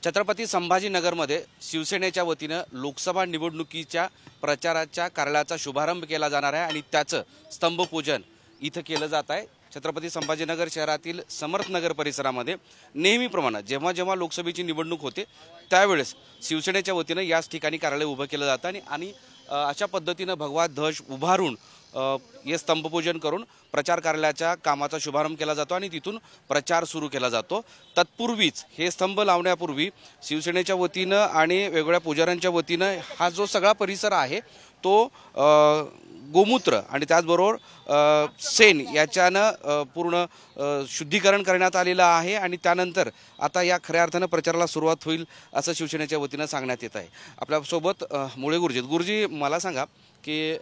छत्रपती संभाजीनगरमध्ये शिवसेनेच्या वतीनं लोकसभा निवडणुकीच्या प्रचाराच्या कार्यालयाचा शुभारंभ केला जाणार आहे आणि त्याचं स्तंभपूजन इथं केलं जात आहे। छत्रपती संभाजीनगर शहरातील समर्थनगर परिसरामध्ये नेहमीप्रमाणे जेव्हा जेव्हा लोकसभेची निवडणूक होते त्यावेळेस शिवसेनेच्या वतीनं याच ठिकाणी कार्यालय उभं केलं जातं आणि अशा पद्धतीनं भगवा ध्वज उभारून हे स्तंभपूजन करून प्रचार कार्यालयाच्या कामाचा शुभारंभ केला जातो आणि तिथून प्रचार सुरू केला जातो। तत्पूर्वीच हे स्तंभ लावण्यापूर्वी शिवसेनेच्या वतीनं आणि वेगवेगळ्या पुजाऱ्यांच्या वतीनं हा जो सगळा परिसर आहे तो गोमूत्र आणि त्याचबरोबर शेण याच्यानं पूर्ण शुद्धीकरण करण्यात आलेलं आहे आणि त्यानंतर आता या खऱ्या अर्थानं प्रचाराला सुरुवात होईल असं शिवसेनेच्या वतीनं सांगण्यात येत आहे। आपल्यासोबत मुळे गुरुजी मला सांगा की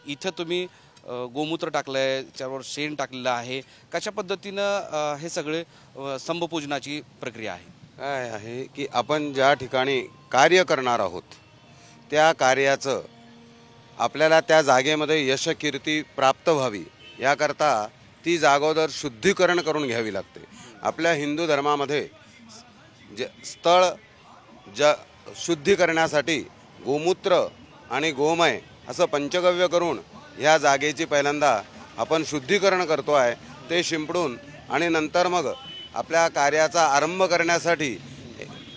इथं तुम्ही गोमूत्र टाकलंय, त्याच्यावर शेण टाकलेलं आहे, कशा पद्धतीनं हे सगळे स्तंभपूजनाची प्रक्रिया आहे? काय आहे की आपण ज्या ठिकाणी कार्य करणार आहोत त्या कार्याचं आपल्याला त्या जागेमध्ये यशकीर्ती प्राप्त व्हावी याकरता ती जागोदर शुद्धीकरण करून घ्यावी लागते। आपल्या हिंदू धर्मामध्ये स्थळ शुद्धी करण्यासाठी गोमूत्र आणि गोमय असं पंचगव्य करून ह्या जागेची पहिल्यांदा आपण शुद्धीकरण करतो आहे। ते शिंपडून आणि नंतर मग आपल्या कार्याचा आरंभ करण्यासाठी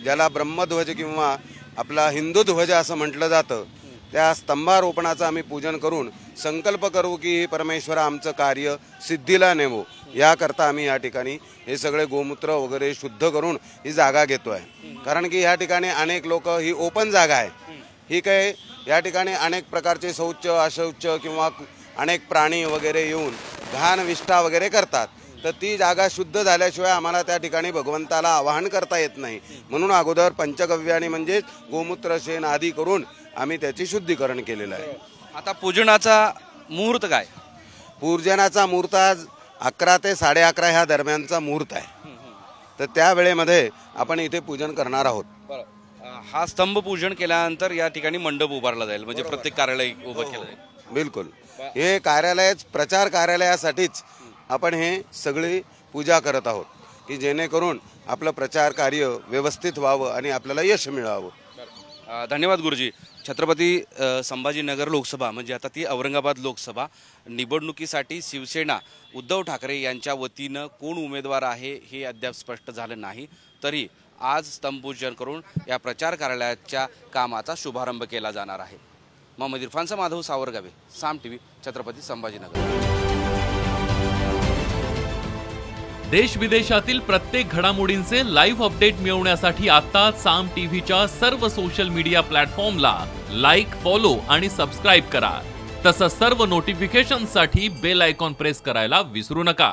ज्याला ब्रह्मध्वज किंवा आपला हिंदू ध्वज असं म्हटलं जातं त्या स्तंभारोपणाचं आम्ही पूजन करून संकल्प करू की परमेश्वर आमचं कार्य सिद्धीला नेवो याकरता आम्ही या ठिकाणी हे सगळे गोमूत्र वगैरे शुद्ध करून ही जागा घेतो आहे। कारण की ह्या ठिकाणी अनेक लोक ही ओपन जागा आहे, ही काय या ठिकाणी अनेक प्रकारचे शौच अशौच किंवा अनेक प्राणी वगैरे येऊन घाण विष्ठा वगैरे करतात, तर ती जागा शुद्ध झाल्याशिवाय आम्हाला त्या ठिकाणी भगवंताला आवाहन करता येत नाही। म्हणून अगोदर पंचगव्याने म्हणजे गोमूत्र शेण आदी करून आम्ही त्याची शुद्धीकरण केलेलं आहे। आता पूजनाचा मुहूर्त काय? पूजनाचा मुहूर्त आज 11 ते 11:30 ह्या दरम्यानचा मुहूर्त आहे, तर त्या वेळेमध्ये आपण इथे पूजन करणार आहोत। हा स्तंभ पूजन केल्यानंतर या ठिकाणी मंडप उभारला जाईल, म्हणजे प्रत्येक कार्यालय उभं केलं जाईल। बिलकुल, हे कार्यालय प्रचार कार्यालयासाठीच आपण हे सगळी पूजा करत आहोत की जेणेकरून आपलं प्रचार कार्य व्यवस्थित व्हावं आणि आपल्याला यश मिळावं। धन्यवाद गुरुजी। छत्रपती संभाजीनगर लोकसभा म्हणजे आता ती औरंगाबाद लोकसभा निवडणुकीसाठी शिवसेना उद्धव ठाकरे यांच्या वतीनं कोण उमेदवार आहे हे अद्याप स्पष्ट झालं नाही, तरी आज स्तंभपूजन करून या प्रचार कार्यालयाच्या कामाचा शुभारंभ केला जाणार आहे। मोहम्मद इरफानचा माधव सावरगावे, साम टीव्ही, छत्रपती संभाजीनगर। देश विदेशातील प्रत्येक घडामोडींचे लाईव्ह अपडेट मिळवण्यासाठी आता साम टीव्हीच्या सर्व सोशल मीडिया प्लॅटफॉर्मला लाईक, फॉलो आणि सबस्क्राईब करा। तसंच सर्व नोटिफिकेशनसाठी बेल आयकॉन प्रेस करायला विसरू नका।